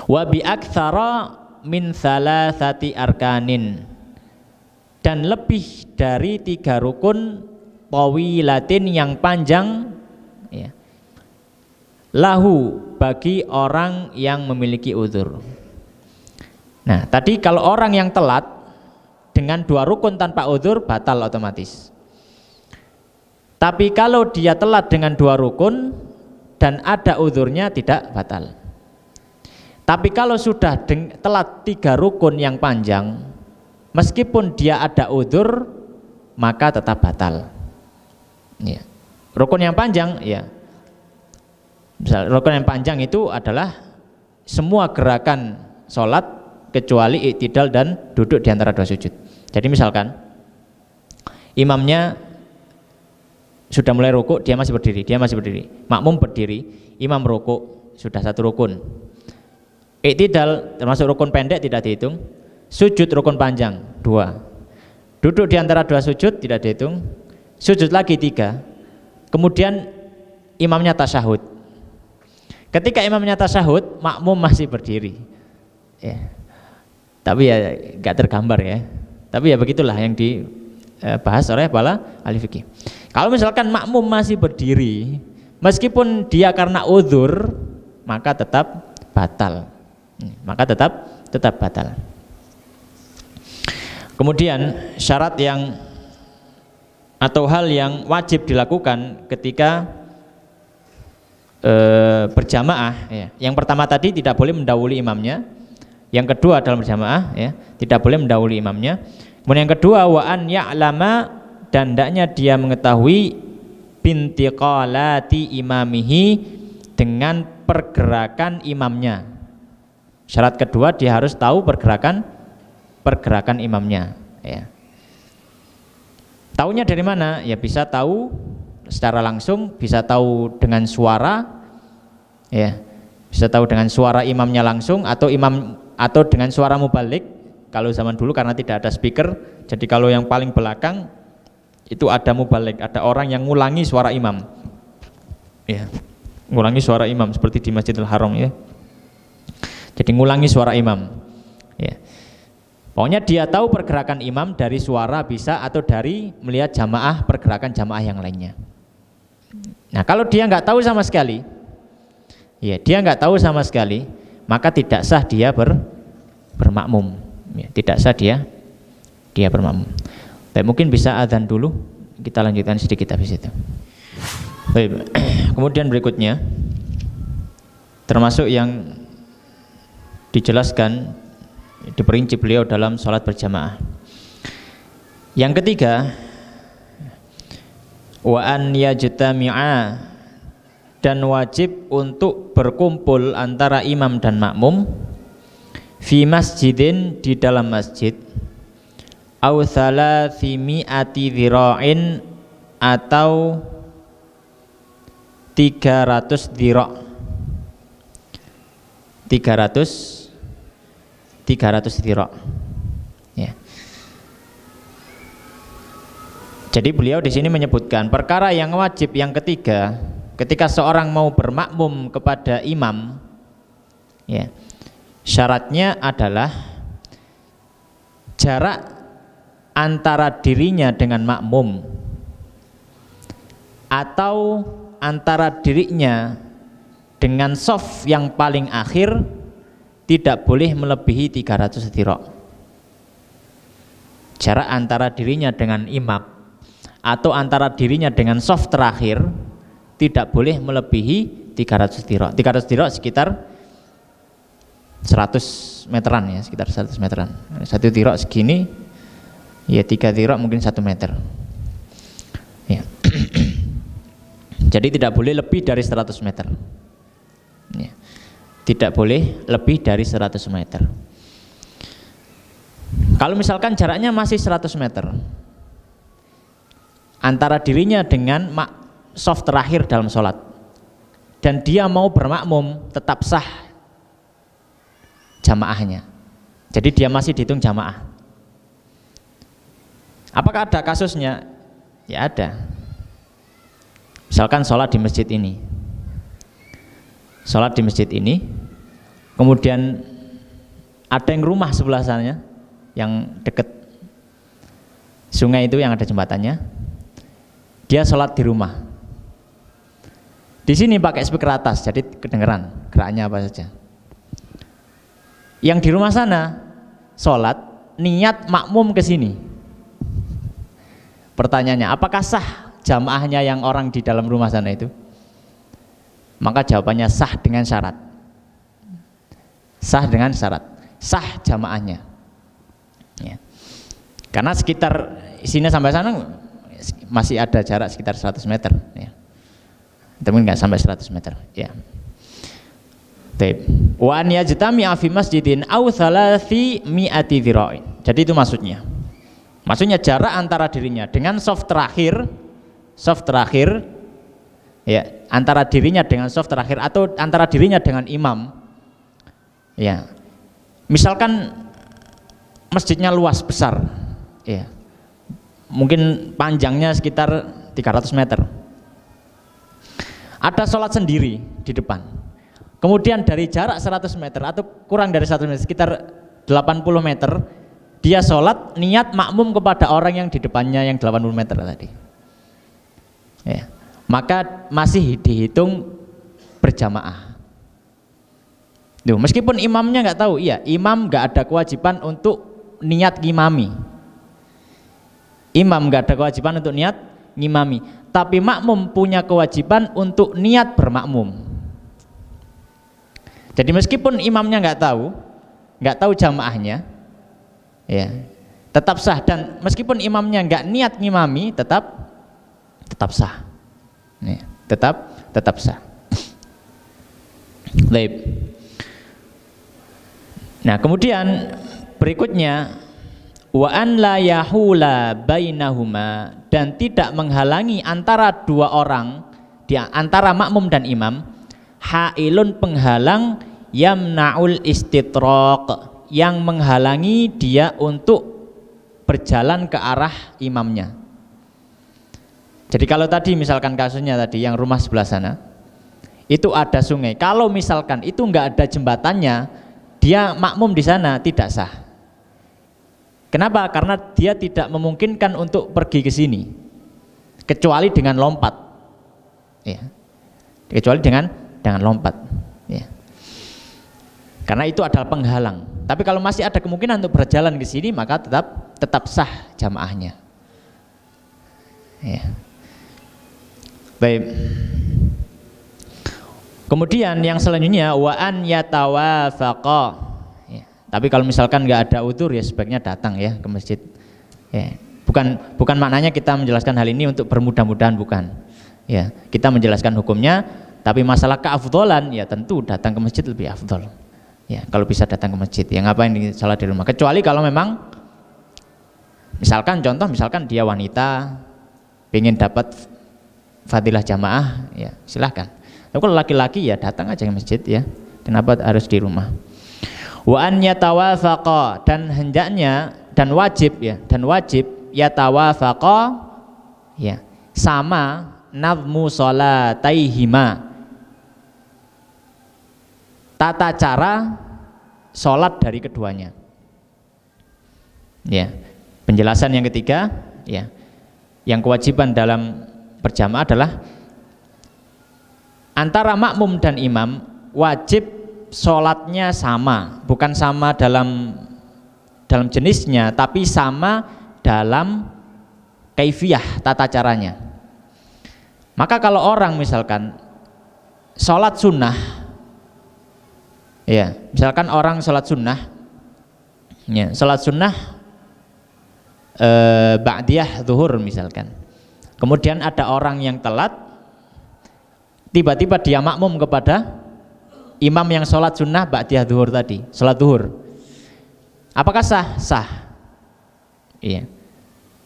S1: Wa bi aktsara min thalathati arkanin, dan lebih dari 3 rukun tawilatin yang panjang, ya, lahu bagi orang yang memiliki uzur. Nah, tadi kalau orang yang telat dengan 2 rukun tanpa uzur batal otomatis. Tapi kalau dia telat dengan 2 rukun dan ada uzurnya tidak batal. Tapi kalau sudah telat 3 rukun yang panjang, meskipun dia ada uzur maka tetap batal. Ya. Rukun yang panjang, ya. Misal rukun yang panjang itu adalah semua gerakan sholat kecuali i'tidal dan duduk di antara 2 sujud. Jadi misalkan imamnya sudah mulai rukuk, dia masih berdiri, makmum berdiri, imam rukuk, sudah 1 rukun. I'tidal termasuk rukun pendek tidak dihitung, sujud rukun panjang 2, duduk di antara 2 sujud tidak dihitung, sujud lagi 3, kemudian imamnya tasyahud. Ketika imamnya tasyahud, makmum masih berdiri, ya. Tapi ya nggak tergambar ya, tapi ya begitulah yang dibahas oleh para ahli fikih. Kalau misalkan makmum masih berdiri meskipun dia karena uzur maka tetap batal, tetap batal. Kemudian syarat yang atau hal yang wajib dilakukan ketika berjamaah, ya. Yang pertama tadi tidak boleh mendahului imamnya. Yang kedua dalam berjamaah, ya, tidak boleh mendahului imamnya. Kemudian yang kedua wa an ya'lama, dan hendaknya dia mengetahui bintiqalati imamihi, dengan pergerakan imamnya. Syarat kedua dia harus tahu pergerakan imamnya, ya. Taunya dari mana? Ya bisa tahu secara langsung, bisa tahu dengan suara, ya, bisa tahu dengan suara imamnya langsung atau dengan suara mubalik. Kalau zaman dulu karena tidak ada speaker, jadi kalau yang paling belakang itu ada mubalik, ada orang yang ngulangi suara imam, ya, ngulangi suara imam seperti di Masjidil Haram, ya. Jadi ngulangi suara imam, ya. Pokoknya dia tahu pergerakan imam dari suara bisa, atau dari melihat jamaah, pergerakan jamaah yang lainnya. Nah kalau dia nggak tahu sama sekali, ya, dia nggak tahu sama sekali, maka tidak sah dia bermakmum, ya, tidak sah dia bermakmum. Baik, mungkin bisa adzan dulu, kita lanjutkan sedikit habis itu. Baik. Kemudian berikutnya termasuk yang dijelaskan, diperinci beliau dalam sholat berjamaah. Yang ketiga, wa an yajtami'a, dan wajib untuk berkumpul antara imam dan makmum fi masjidin, di dalam masjid, au thalathimi'ati dhira'in, atau 300 dhira', 300 dhira', ya. Jadi beliau di sini menyebutkan perkara yang wajib yang ketiga ketika seorang mau bermakmum kepada imam, ya, syaratnya adalah jarak antara dirinya dengan makmum atau antara dirinya dengan shaf yang paling akhir tidak boleh melebihi 300 dhira'. Jarak antara dirinya dengan imam atau antara dirinya dengan shaf terakhir tidak boleh melebihi 300 dhira'. 300 dhira' sekitar 100 meteran, ya, sekitar 100 meteran. 1 dhira' segini, ya 3 dhira' mungkin 1 meter, ya. Jadi tidak boleh lebih dari 100 meter, ya. Tidak boleh lebih dari 100 meter. Kalau misalkan jaraknya masih 100 meter antara dirinya dengan shaf terakhir dalam sholat, dan dia mau bermakmum, tetap sah jamaahnya. Jadi dia masih dihitung jamaah. Apakah ada kasusnya? Ya ada. Misalkan sholat di masjid ini, kemudian ada yang rumah sebelah sana yang deket sungai itu yang ada jembatannya, dia sholat di rumah. Di sini pakai speaker atas, jadi kedengeran geraknya apa saja. Yang di rumah sana sholat, niat makmum ke sini. Pertanyaannya, apakah sah jamaahnya yang orang di dalam rumah sana itu? Maka jawabannya sah dengan syarat. Sah dengan syarat, sah jamaahnya. Ya. Karena sekitar sini sampai sana masih ada jarak sekitar 100 meter. Ya. Tapi nggak sampai 100 meter. Ya. Wa an yajtami'a fi masjidin aw thalathi mi'ati dhira'in. Jadi itu maksudnya. Maksudnya jarak antara dirinya dengan soft terakhir ya, antara dirinya dengan soft terakhir atau antara dirinya dengan imam. Ya. Misalkan masjidnya luas besar. Ya. Mungkin panjangnya sekitar 300 meter. Ada sholat sendiri di depan. Kemudian dari jarak 100 meter atau kurang dari 100 meter, sekitar 80 meter, dia sholat niat makmum kepada orang yang di depannya yang 80 meter tadi. Ya. Maka masih dihitung berjamaah. Duh, meskipun imamnya nggak tahu, iya, imam nggak ada kewajiban untuk niat ngimami. Imam nggak ada kewajiban untuk niat ngimami, tapi makmum punya kewajiban untuk niat bermakmum. Jadi meskipun imamnya nggak tahu jamaahnya, ya, tetap sah. Dan meskipun imamnya nggak niat ngimami, tetap sah. Ya, tetap sah. Baik. Nah, kemudian berikutnya wa an la yahula bainahuma, dan tidak menghalangi antara dua orang, di antara makmum dan imam, hailun penghalang yamna'ul istitraq, yang menghalangi dia untuk berjalan ke arah imamnya. Jadi kalau tadi misalkan kasusnya tadi yang rumah sebelah sana itu ada sungai, kalau misalkan itu nggak ada jembatannya, dia makmum di sana tidak sah. Kenapa? Karena dia tidak memungkinkan untuk pergi ke sini kecuali dengan lompat, ya. Kecuali dengan lompat, ya. Karena itu adalah penghalang. Tapi kalau masih ada kemungkinan untuk berjalan ke sini, maka tetap sah jamaahnya. Ya. Baik. Kemudian yang selanjutnya wa an yatawafaqa. Ya. Tapi kalau misalkan nggak ada udzur, ya sebaiknya datang ya ke masjid. Ya. Bukan maknanya kita menjelaskan hal ini untuk bermudah-mudahan, bukan. Ya, kita menjelaskan hukumnya. Tapi masalah keafdolan, ya tentu datang ke masjid lebih afdol. Ya, kalau bisa datang ke masjid, ya ngapain salat di rumah? Kecuali kalau memang, misalkan dia wanita, pengen dapat fadilah jamaah, ya silahkan. Tapi kalau laki-laki ya datang aja ke masjid ya. Kenapa harus di rumah? Wa an yatawafaqa, dan hendaknya dan wajib yatawafaqa, ya sama nazmu sholataihima, tata cara sholat dari keduanya. Ya, penjelasan yang ketiga, ya, yang kewajiban dalam berjamaah adalah antara makmum dan imam wajib sholatnya sama, bukan sama dalam jenisnya, tapi sama dalam kaifiyah, tata caranya. Maka kalau orang misalkan sholat sunnah, ya, misalkan orang sholat sunnah, ya, sholat sunnah ba'diyah zuhur misalkan. Kemudian ada orang yang telat, tiba-tiba dia makmum kepada imam yang sholat sunnah ba'diyah zuhur tadi, sholat zuhur. Apakah sah? Sah. Iya,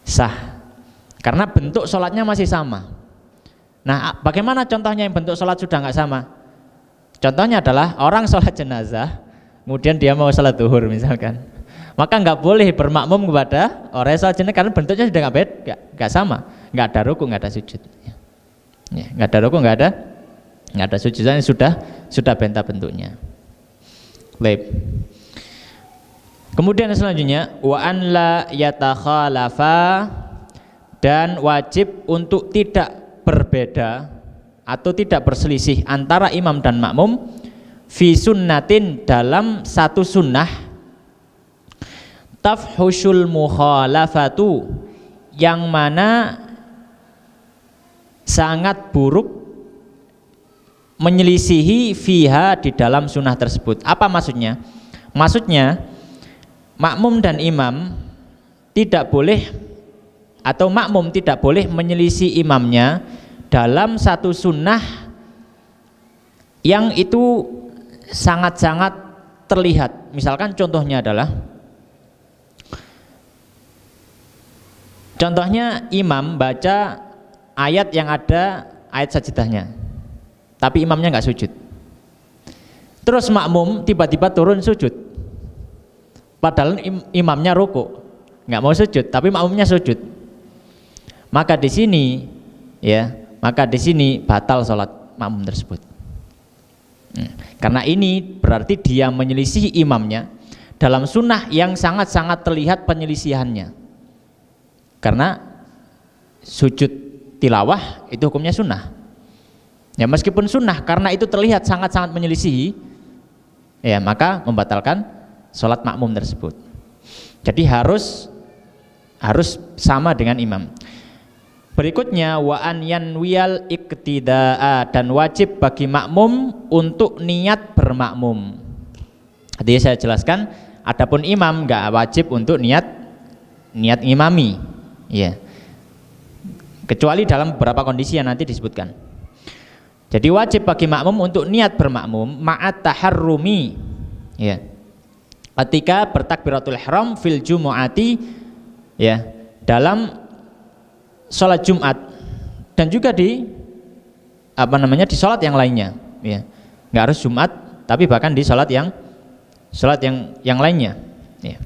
S1: sah. Karena bentuk sholatnya masih sama. Nah, bagaimana contohnya yang bentuk sholat sudah nggak sama? Contohnya adalah orang sholat jenazah, kemudian dia mau sholat zuhur misalkan, maka nggak boleh bermakmum kepada orang yang sholat jenazah karena bentuknya sudah nggak sama, nggak ada ruku, nggak ada sujud, ya, nggak ada ruku, nggak ada sujud, sudah benta bentuknya. Baik. Kemudian selanjutnya wa an la yatakhalafa, dan wajib untuk tidak berbeda atau tidak berselisih antara imam dan makmum fi sunnatin, dalam satu sunnah, tafhushul mukhalafatu, yang mana sangat buruk menyelisihi fiha, di dalam sunnah tersebut. Apa maksudnya? Maksudnya makmum dan imam tidak boleh, atau makmum tidak boleh menyelisih imamnya dalam satu sunnah yang itu sangat-sangat terlihat. Misalkan contohnya adalah, contohnya imam baca ayat yang ada ayat sajidahnya, tapi imamnya nggak sujud. Terus makmum tiba-tiba turun sujud, padahal imamnya ruku, nggak mau sujud, tapi makmumnya sujud. Maka di sini, ya, maka di sini batal sholat makmum tersebut. Karena ini berarti dia menyelisih imamnya dalam sunnah yang sangat-sangat terlihat penyelisihannya. Karena sujud tilawah itu hukumnya sunnah. Ya, meskipun sunnah, karena itu terlihat sangat-sangat menyelisihi, ya, maka membatalkan sholat makmum tersebut. Jadi harus sama dengan imam. Berikutnya wa an yanwiyal iktidaa, dan wajib bagi makmum untuk niat bermakmum. Tadi saya jelaskan, adapun imam nggak wajib untuk niat ngimami, ya, kecuali dalam beberapa kondisi yang nanti disebutkan. Jadi wajib bagi makmum untuk niat bermakmum ma'at taharrumi, ya, ketika bertakbiratul ihram fil jumu'ati, ya, dalam sholat Jumat, dan juga di di sholat yang lainnya, ya, nggak harus Jumat, tapi bahkan di sholat yang lainnya, ya.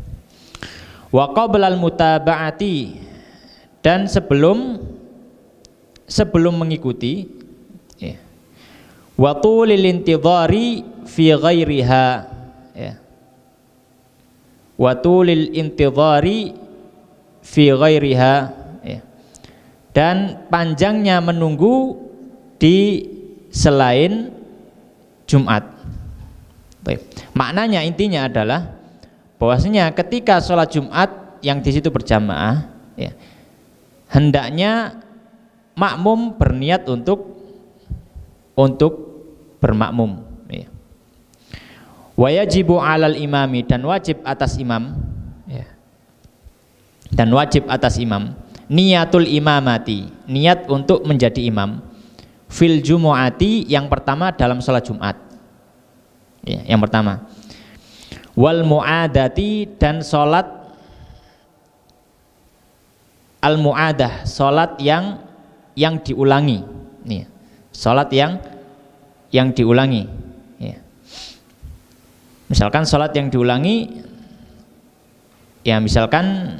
S1: Wa qablal mutaba'ati, dan sebelum mengikuti, ya. Wa tulil intidhari fi ghairiha, ya. Wa tulil intidhari fi ghairiha, ya. Dan panjangnya menunggu di selain Jumat. Baik. Maknanya, intinya adalah bahwasanya ketika sholat Jumat yang di situ berjamaah, ya, hendaknya makmum berniat untuk bermakmum, ya. Wa yajibu 'alal imami, dan wajib atas imam, ya, dan wajib atas imam niatul imamati, niat untuk menjadi imam fil jumu'ati, yang pertama dalam sholat Jumat, ya, yang pertama. Wal mu'adati, dan sholat al mu'adah, sholat yang diulangi, nih, sholat yang diulangi, ya. Misalkan sholat yang diulangi, ya, misalkan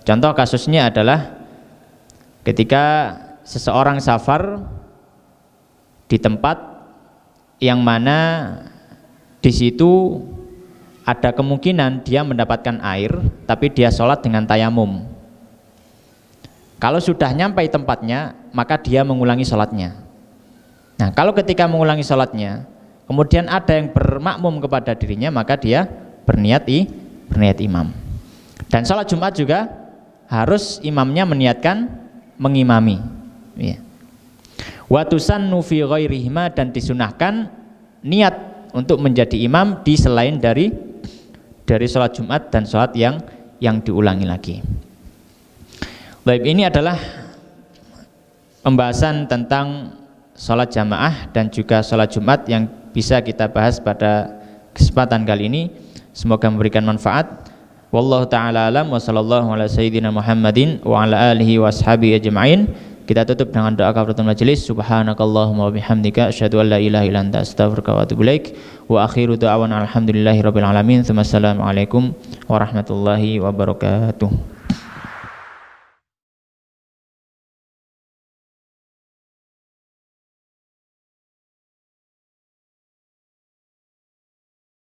S1: contoh kasusnya adalah ketika seseorang safar di tempat yang mana di situ ada kemungkinan dia mendapatkan air, tapi dia sholat dengan tayamum. Kalau sudah nyampai tempatnya, maka dia mengulangi sholatnya. Nah, kalau ketika mengulangi sholatnya, kemudian ada yang bermakmum kepada dirinya, maka dia berniat imam. Dan sholat Jumat juga harus imamnya meniatkan mengimami, ya. Wa tusannu fi ghairihima, dan disunahkan niat untuk menjadi imam di selain dari sholat Jumat dan sholat yang diulangi lagi. Baik, ini adalah pembahasan tentang sholat jamaah dan juga sholat Jumat yang bisa kita bahas pada kesempatan kali ini. Semoga memberikan manfaat. Wallahu ta'ala alam wa sallallahu ala sayyidina Muhammadin wa ala alihi wa ashabihi ajma'in. Kita tutup dengan doa kafaratul majelis. Subhanakallahumma wa bihamdika asyhadu an la ilaha illa anta astaghfiruka wa atubu ilaik. Wa akhiru da'wana alhamdulillahi rabbil alamin. Assalamualaikum warahmatullahi wabarakatuh.